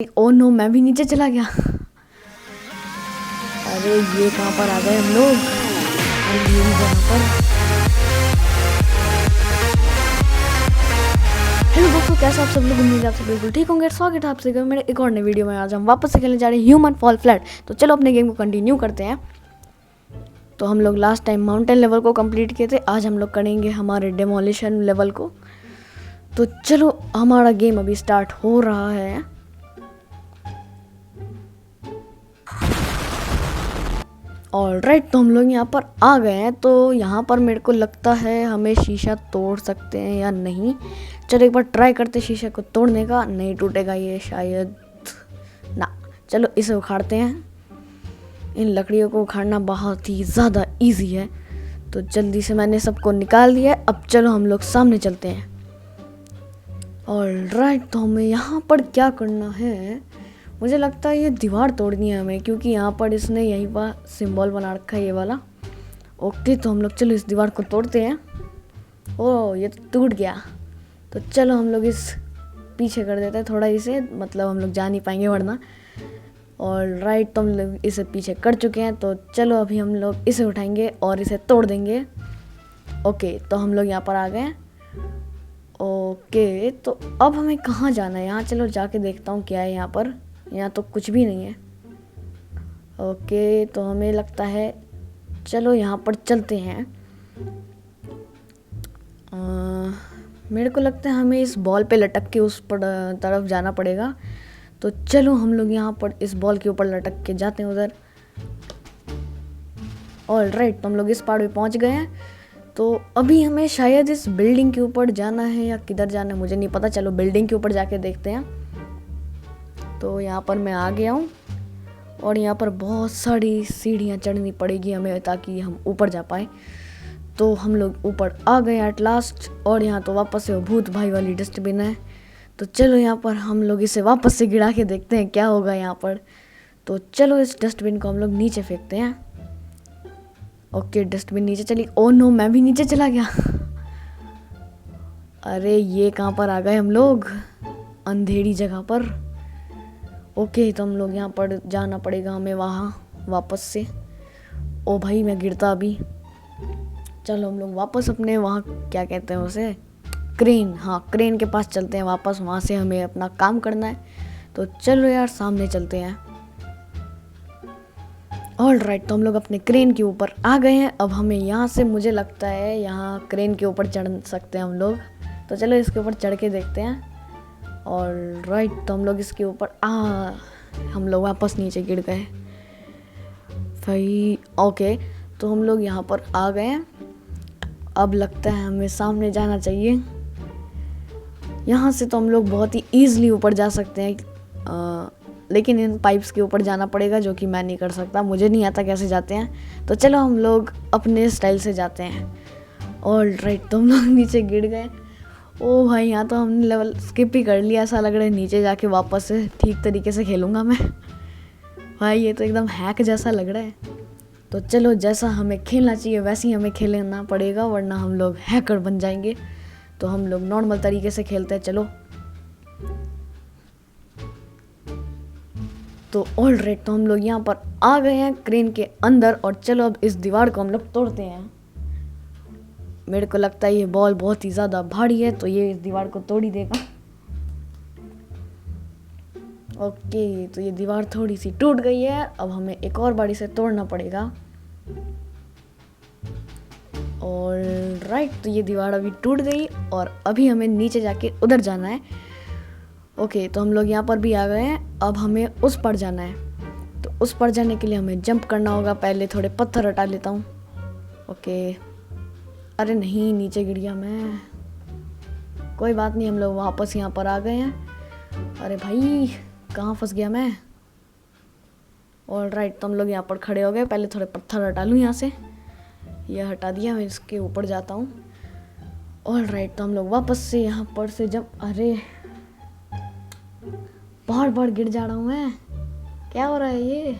Oh no, मैं भी नीचे चला गया। अरे ये कहाँ पर आ गए हम लोग? अंधेरी जगह पर। हेलो दोस्तों, कैसे आप सब लोग? उम्मीद है आप सब बिल्कुल ठीक होंगे। स्वागत है आपसे मेरे एक और नई वीडियो में। आज हम वापस से खेलने जा रहे हैं ह्यूमन फॉल फ्लैट। तो चलो अपने गेम को कंटिन्यू करते हैं। तो हम लोग लास्ट टाइम माउंटेन लेवल को कंप्लीट किए थे। आज हम लोग करेंगे हमारे डेमोलिशन लेवल को। तो चलो हमारा गेम अभी स्टार्ट हो रहा है। ऑलराइट, तो हम लोग यहाँ पर आ गए हैं। तो यहाँ पर मेरे को लगता है हमें शीशा तोड़ सकते हैं या नहीं। चलो एक बार ट्राई करते शीशे को तोड़ने का। नहीं टूटेगा ये शायद ना। चलो इसे उखाड़ते हैं। इन लकड़ियों को उखाड़ना बहुत ही ज़्यादा इजी है। तो जल्दी से मैंने सबको निकाल दिया है। अब चलो हम लोग सामने चलते हैं। ऑलराइट, तो हमें यहाँ पर क्या करना है? मुझे लगता है ये दीवार तोड़नी है हमें, क्योंकि यहाँ पर इसने यही पर सिंबल बना रखा है, ये वाला। ओके, तो हम लोग चलो इस दीवार को तोड़ते हैं। ओह, ये तो टूट गया। तो चलो हम लोग इस पीछे कर देते हैं थोड़ा इसे, मतलब हम लोग जा नहीं पाएंगे वरना। ऑलराइट, तो हम लोग इसे पीछे कर चुके हैं। तो चलो अभी हम लोग इसे उठाएंगे और इसे तोड़ देंगे। ओके, तो हम लोग यहाँ पर आ गए। ओके, तो अब हमें कहाँ जाना है? यहाँ चलो जाके देखता हूँ क्या है यहाँ पर। यहाँ तो कुछ भी नहीं है। ओके, तो हमें लगता है चलो यहाँ पर चलते हैं। मेरे को लगता है हमें इस बॉल पे लटक के उस पर तरफ जाना पड़ेगा। तो चलो हम लोग यहाँ पर इस बॉल के ऊपर लटक के जाते हैं उधर। ऑलराइट, तो हम लोग इस पहाड़ पे पहुँच गए हैं। तो अभी हमें शायद इस बिल्डिंग के ऊपर जाना है या किधर जाना है मुझे नहीं पता। चलो बिल्डिंग के ऊपर जाके देखते हैं। तो यहाँ पर मैं आ गया हूँ और यहाँ पर बहुत सारी सीढ़ियाँ चढ़नी पड़ेगी हमें ताकि हम ऊपर जा पाए। तो हम लोग ऊपर आ गए एट लास्ट। और यहाँ तो वापस से भूत भाई वाली डस्टबिन है। तो चलो यहाँ पर हम लोग इसे वापस से गिरा के देखते हैं क्या होगा यहाँ पर। तो चलो इस डस्टबिन को हम लोग नीचे फेंकते हैं। ओके, डस्टबिन नीचे चली। ओ नो, मैं भी नीचे चला गया। अरे ये कहाँ पर आ गए हम लोग? अंधेरी जगह पर। ओके, तो हम लोग यहाँ पर जाना पड़ेगा हमें वहाँ वापस से। ओ भाई, मैं गिरता अभी। चलो हम लोग वापस अपने वहाँ क्या कहते हैं उसे, क्रेन। हाँ, क्रेन के पास चलते हैं वापस। वहाँ से हमें अपना काम करना है। तो चलो यार सामने चलते हैं। ऑलराइट, तो हम लोग अपने क्रेन के ऊपर आ गए हैं। अब हमें यहाँ से मुझे लगता है यहाँ क्रेन के ऊपर चढ़ सकते हैं हम लोग। तो चलो इसके ऊपर चढ़ के देखते हैं। ऑलराइट, तो हम लोग इसके ऊपर हम लोग वापस नीचे गिर गए भाई। ओके, तो हम लोग यहाँ पर आ गए हैं। अब लगता है हमें सामने जाना चाहिए। यहाँ से तो हम लोग बहुत ही ईजिली ऊपर जा सकते हैं, लेकिन इन पाइप्स के ऊपर जाना पड़ेगा, जो कि मैं नहीं कर सकता। मुझे नहीं आता कैसे जाते हैं। तो चलो हम लोग अपने स्टाइल से जाते हैं। ऑलराइट, तो हम लोग नीचे गिर गए। ओ भाई, यहाँ तो हमने लेवल स्किप ही कर लिया। ऐसा लग रहा है नीचे जाके वापस से ठीक तरीके से खेलूँगा मैं। भाई ये तो एकदम हैक जैसा लग रहा है। तो चलो जैसा हमें खेलना चाहिए वैसे ही हमें खेलना पड़ेगा, वरना हम लोग हैकर बन जाएंगे। तो हम लोग नॉर्मल तरीके से खेलते हैं। चलो, तो ऑलराइट, तो हम लोग यहाँ पर आ गए हैं क्रेन के अंदर। और चलो अब इस दीवार को हम लोग तोड़ते हैं। मेरे को लगता है ये बॉल बहुत ही ज़्यादा भारी है, तो ये इस दीवार को तोड़ ही देगा। ओके, तो ये दीवार थोड़ी सी टूट गई है। अब हमें एक और बार इसे तोड़ना पड़ेगा। ऑलराइट, तो ये दीवार अभी टूट गई और अभी हमें नीचे जाके उधर जाना है। ओके, तो हम लोग यहाँ पर भी आ गए हैं। अब हमें उस पर जाना है। तो उस पर जाने के लिए हमें जंप करना होगा। पहले थोड़े पत्थर हटा लेता हूँ। ओके, अरे नहीं, नीचे गिर गया मैं। कोई बात नहीं, हम लोग वापस यहाँ पर आ गए हैं। अरे भाई, कहाँ फंस गया मैं? ऑलराइट, तो हम लोग यहाँ पर खड़े हो गए। पहले थोड़े पत्थर हटा लूँ यहाँ से। ये हटा दिया, मैं इसके ऊपर जाता हूँ। ऑलराइट, तो हम लोग वापस से यहाँ पर से जंप। अरे बार बार गिर जा रहा हूँ मैं। क्या हो रहा है ये?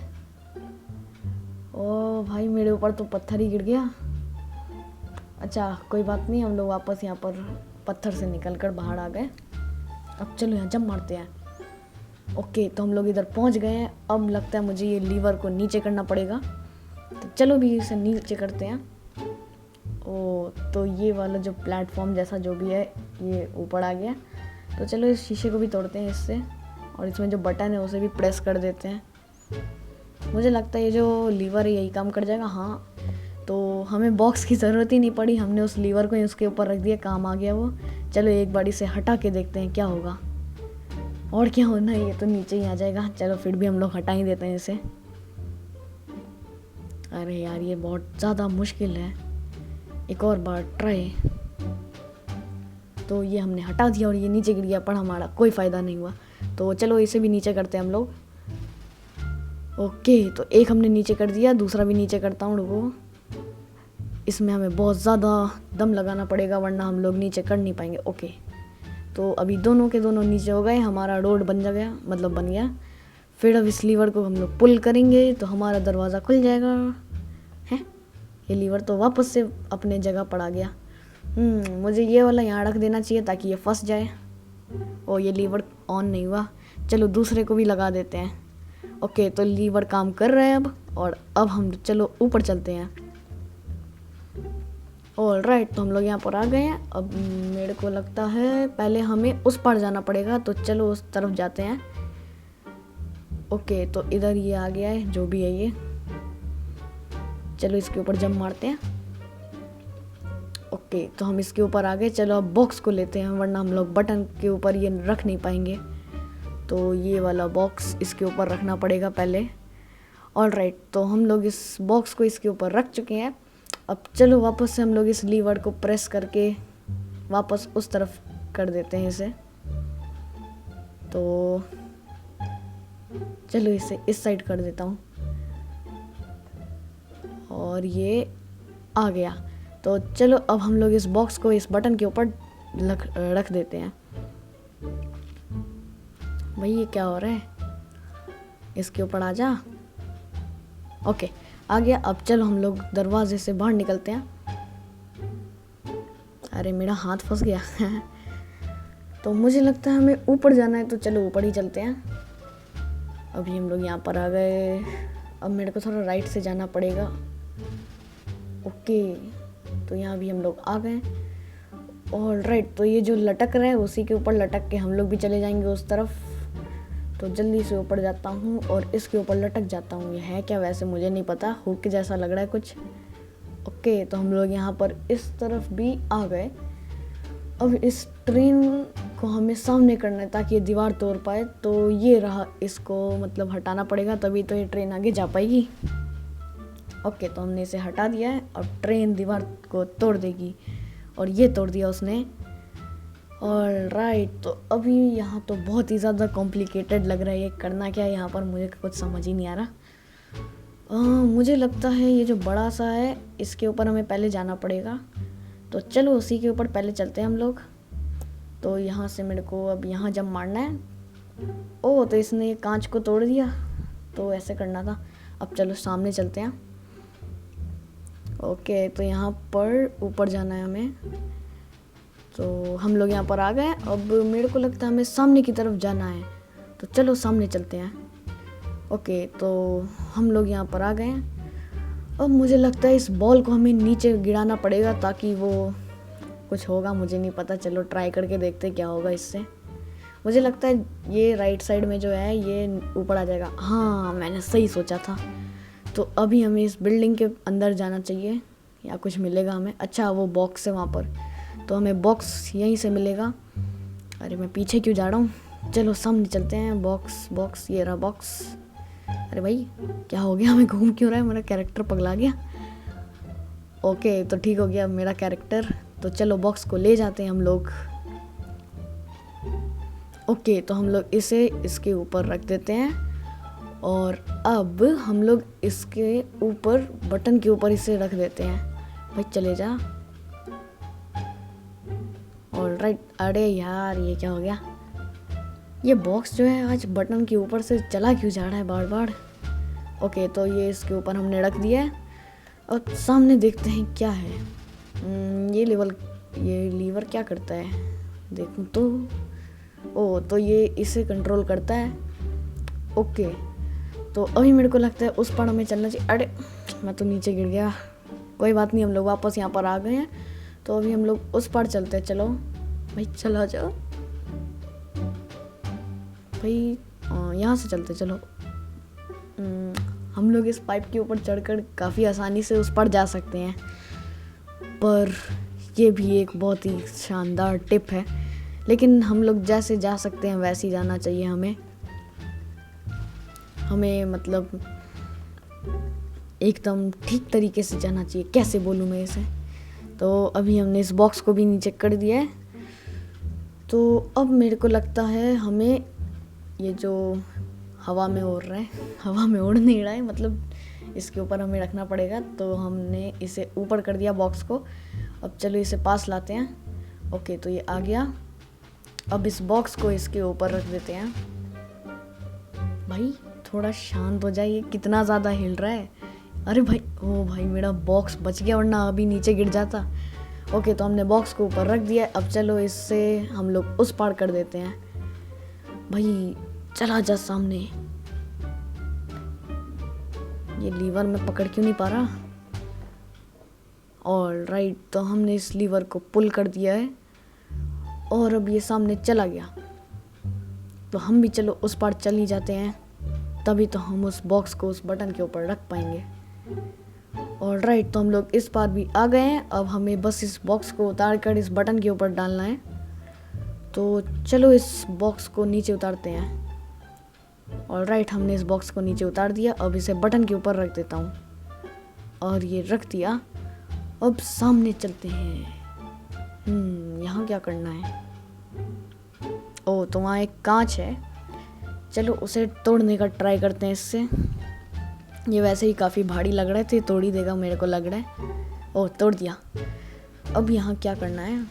ओ भाई, मेरे ऊपर तो पत्थर ही गिर गया। अच्छा कोई बात नहीं, हम लोग वापस यहाँ पर पत्थर से निकल कर बाहर आ गए। अब चलो यहाँ जंप मारते हैं। ओके, तो हम लोग इधर पहुंच गए हैं। अब लगता है मुझे ये लीवर को नीचे करना पड़ेगा, तो चलो भी इसे नीचे करते हैं। ओ, तो ये वाला जो प्लेटफॉर्म जैसा जो भी है ये ऊपर आ गया। तो चलो इस शीशे को भी तोड़ते हैं इससे, और इसमें जो बटन है उसे भी प्रेस कर देते हैं। मुझे लगता है ये जो लीवर है यही काम कर जाएगा। हाँ, तो हमें बॉक्स की ज़रूरत ही नहीं पड़ी, हमने उस लीवर को ही उसके ऊपर रख दिया, काम आ गया वो। चलो एक बार इसे हटा के देखते हैं क्या होगा। और क्या होना है, ये तो नीचे ही आ जाएगा। चलो फिर भी हम लोग हटा ही देते हैं इसे। अरे यार, ये बहुत ज़्यादा मुश्किल है। एक और बार ट्राई। तो ये हमने हटा दिया और ये नीचे गिर गया, पर हमारा कोई फ़ायदा नहीं हुआ। तो चलो इसे भी नीचे करते हैं हम लोग। ओके, तो एक हमने नीचे कर दिया, दूसरा भी नीचे करता हूँ। रुको, इसमें हमें बहुत ज़्यादा दम लगाना पड़ेगा, वरना हम लोग नीचे कर नहीं पाएंगे। ओके, तो अभी दोनों के दोनों नीचे हो गए, हमारा रोड बन गया, मतलब बन गया। फिर अब इस लीवर को हम लोग पुल करेंगे तो हमारा दरवाज़ा खुल जाएगा। है, ये लीवर तो वापस से अपने जगह पर आ गया। मुझे ये वाला यहाँ रख देना चाहिए ताकि ये फंस जाए। और ये लीवर ऑन नहीं हुआ, चलो दूसरे को भी लगा देते हैं। ओके, तो लीवर काम कर रहा है अब, और अब हम चलो ऊपर चलते हैं। ऑलराइट, तो हम लोग यहाँ पर आ गए हैं। अब मेरे को लगता है पहले हमें उस पार जाना पड़ेगा, तो चलो उस तरफ जाते हैं। ओके, तो इधर ये आ गया है, जो भी है ये। चलो इसके ऊपर जंप मारते हैं। ओके, तो हम इसके ऊपर आ गए। चलो अब बॉक्स को लेते हैं, वरना हम लोग बटन के ऊपर ये रख नहीं पाएंगे। तो ये वाला बॉक्स इसके ऊपर रखना पड़ेगा पहले। ऑलराइट, तो हम लोग इस बॉक्स को इसके ऊपर रख चुके हैं। अब चलो वापस से हम लोग इस लीवर को प्रेस करके वापस उस तरफ कर देते हैं इसे। तो चलो इसे इस साइड कर देता हूँ, और ये आ गया। तो चलो अब हम लोग इस बॉक्स को इस बटन के ऊपर रख देते हैं। भाई ये क्या हो रहा है, इसके ऊपर आ जा। ओके, आ गया। अब चलो हम लोग दरवाजे से बाहर निकलते हैं। अरे मेरा हाथ फंस गया। तो मुझे लगता है हमें ऊपर जाना है, तो चलो ऊपर ही चलते हैं। अभी हम लोग यहाँ पर आ गए। अब मेरे को थोड़ा राइट से जाना पड़ेगा। ओके, तो यहाँ भी हम लोग आ गए। ऑलराइट, तो ये जो लटक रहा है उसी के ऊपर लटक के हम लोग भी चले जाएंगे उस तरफ। तो जल्दी से ऊपर जाता हूँ और इसके ऊपर लटक जाता हूँ। ये है क्या, वैसे मुझे नहीं पता, हुक जैसा लग रहा है कुछ। ओके, तो हम लोग यहाँ पर इस तरफ भी आ गए। अब इस ट्रेन को हमें सामने करना है ताकि ये दीवार तोड़ पाए। तो ये रहा, इसको मतलब हटाना पड़ेगा, तभी तो ये ट्रेन आगे जा पाएगी। ओके, तो हमने इसे हटा दिया है। अब ट्रेन दीवार को तोड़ देगी, और ये तोड़ दिया उसने। ऑलराइट, तो अभी यहाँ तो बहुत ही ज़्यादा कॉम्प्लिकेटेड लग रहा है। ये करना क्या है यहाँ पर, मुझे कुछ समझ ही नहीं आ रहा। मुझे लगता है ये जो बड़ा सा है इसके ऊपर हमें पहले जाना पड़ेगा। तो चलो उसी के ऊपर पहले चलते हैं हम लोग। तो यहाँ से मेरे को अब यहाँ जंप मारना है। ओह, तो इसने ये कांच को तोड़ दिया, तो ऐसे करना था। अब चलो सामने चलते हैं। ओके, तो यहाँ पर ऊपर जाना है हमें। तो हम लोग यहाँ पर आ गए। अब मेरे को लगता है हमें सामने की तरफ जाना है, तो चलो सामने चलते हैं। ओके, तो हम लोग यहाँ पर आ गए। अब मुझे लगता है इस बॉल को हमें नीचे गिराना पड़ेगा, ताकि वो कुछ होगा, मुझे नहीं पता। चलो ट्राई करके देखते क्या होगा इससे। मुझे लगता है ये राइट साइड में जो है ये ऊपर आ जाएगा। हाँ, मैंने सही सोचा था। तो अभी हमें इस बिल्डिंग के अंदर जाना चाहिए, या कुछ मिलेगा हमें। अच्छा, वो बॉक्स है वहाँ पर, तो हमें बॉक्स यहीं से मिलेगा। अरे मैं पीछे क्यों जा रहा हूँ, चलो सामने चलते हैं। बॉक्स, ये रहा बॉक्स। अरे भाई क्या हो गया, हमें घूम क्यों रहा है, मेरा कैरेक्टर पगला गया। ओके, तो ठीक हो गया मेरा कैरेक्टर। तो चलो बॉक्स को ले जाते हैं हम लोग। ओके, तो हम लोग इसे इसके ऊपर रख देते हैं, और अब हम लोग इसके ऊपर बटन के ऊपर इसे रख देते हैं। भाई चले जा। ऑलराइट, अरे यार ये क्या हो गया, ये बॉक्स जो है आज बटन के ऊपर से चला क्यों जा रहा है बार बार। ओके, तो ये इसके ऊपर हमने रख दिया है। और सामने देखते हैं क्या है। ये लीवर क्या करता है, देखूं तो। ओ, तो ये इसे कंट्रोल करता है। ओके, तो अभी मेरे को लगता है उस पार हमें चलना चाहिए। अरे मैं तो नीचे गिर गया, कोई बात नहीं, हम लोग वापस यहाँ पर आ गए हैं। तो अभी हम लोग उस पार चलते हैं। चलो भाई, चला जाओ भाई, यहाँ से चलते, चलो। हम लोग इस पाइप के ऊपर चढ़कर काफ़ी आसानी से उस पार जा सकते हैं, पर ये भी एक बहुत ही शानदार टिप है। लेकिन हम लोग जैसे जा सकते हैं वैसे ही जाना चाहिए हमें मतलब एकदम ठीक तरीके से जाना चाहिए। कैसे बोलूँ मैं इसे? तो अभी हमने इस बॉक्स को भी नीचे कर दिया है। तो अब मेरे को लगता है हमें ये जो हवा में उड़ रहा है, हवा में उड़ नहीं रहा है, मतलब इसके ऊपर हमें रखना पड़ेगा। तो हमने इसे ऊपर कर दिया बॉक्स को। अब चलो इसे पास लाते हैं। ओके, तो ये आ गया। अब इस बॉक्स को इसके ऊपर रख देते हैं। भाई थोड़ा शांत हो जाइए, कितना ज़्यादा हिल रहा है। अरे भाई, ओ भाई, मेरा बॉक्स बच गया, वरना अभी नीचे गिर जाता। ओके, तो हमने बॉक्स को ऊपर रख दिया। अब चलो इससे हम लोग उस पार कर देते हैं। भाई चला जा सामने। ये लीवर में पकड़ क्यों नहीं पा रहा? ऑल राइट, तो हमने इस लीवर को पुल कर दिया है और अब ये सामने चला गया। तो हम भी चलो उस पार चल ही जाते हैं, तभी तो हम उस बॉक्स को उस बटन के ऊपर रख पाएंगे। ऑल राइट, तो हम लोग इस पार भी आ गए हैं। अब हमें बस इस बॉक्स को उतार कर इस बटन के ऊपर डालना है। तो चलो इस बॉक्स को नीचे उतारते हैं। ऑल राइट, हमने इस बॉक्स को नीचे उतार दिया। अब इसे बटन के ऊपर रख देता हूँ और ये रख दिया। अब सामने चलते हैं। यहाँ क्या करना है? ओ, तो वहाँ एक कांच है, चलो उसे तोड़ने का ट्राई करते हैं इससे। ये वैसे ही काफ़ी भारी लग रहा है, तो तोड़ ही देगा मेरे को लग रहा है। ओ, तोड़ दिया। अब यहाँ क्या करना है?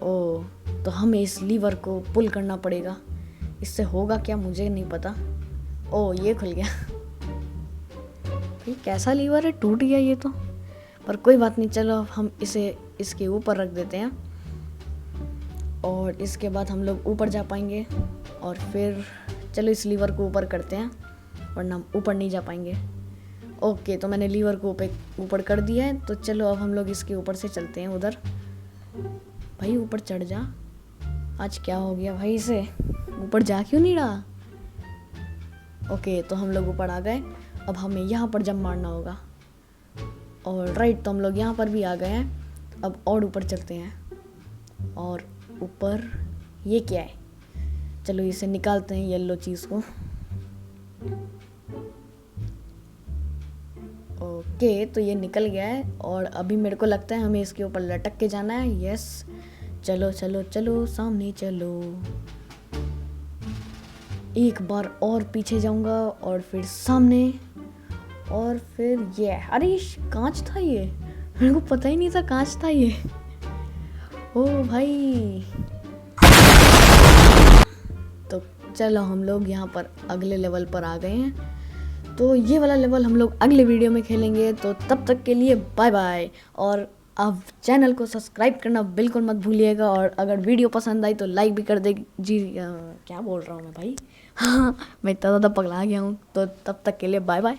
ओ, तो हमें इस लीवर को पुल करना पड़ेगा। इससे होगा क्या मुझे नहीं पता। ओ, ये खुल गया। भाई कैसा लीवर है, टूट गया ये तो, पर कोई बात नहीं। चलो हम इसे इसके ऊपर रख देते हैं और इसके बाद हम लोग ऊपर जा पाएंगे। और फिर चलो इस लीवर को ऊपर करते हैं, वरना हम ऊपर नहीं जा पाएंगे। ओके, तो मैंने लीवर को ऊपर कर दिया है। तो चलो अब हम लोग इसके ऊपर से चलते हैं उधर। भाई ऊपर चढ़ जा, आज क्या हो गया भाई, इसे ऊपर जा क्यों नहीं रहा? ओके, तो हम लोग ऊपर आ गए। अब हमें यहाँ पर जंप मारना होगा। और राइट, तो हम लोग यहाँ पर भी आ गए हैं। अब और ऊपर चलते हैं। और ऊपर ये क्या है? चलो इसे निकालते हैं, येलो चीज़ को। ओके, तो ये निकल गया है और अभी मेरे को लगता है हमें इसके ऊपर लटक के जाना है। यस, चलो चलो चलो, सामने चलो। एक बार और पीछे जाऊंगा और फिर सामने, और फिर ये, अरे कांच था ये, मेरे को पता ही नहीं था कांच था ये। ओ भाई, तो चलो हम लोग यहाँ पर अगले लेवल पर आ गए हैं। तो ये वाला लेवल हम लोग अगले वीडियो में खेलेंगे। तो तब तक के लिए बाय बाय, और आप चैनल को सब्सक्राइब करना बिल्कुल मत भूलिएगा। और अगर वीडियो पसंद आई तो लाइक भी कर दे जी। क्या बोल रहा हूँ मैं भाई, हाँ मैं इतना ज़्यादा पगला गया हूँ। तो तब तक के लिए बाय बाय।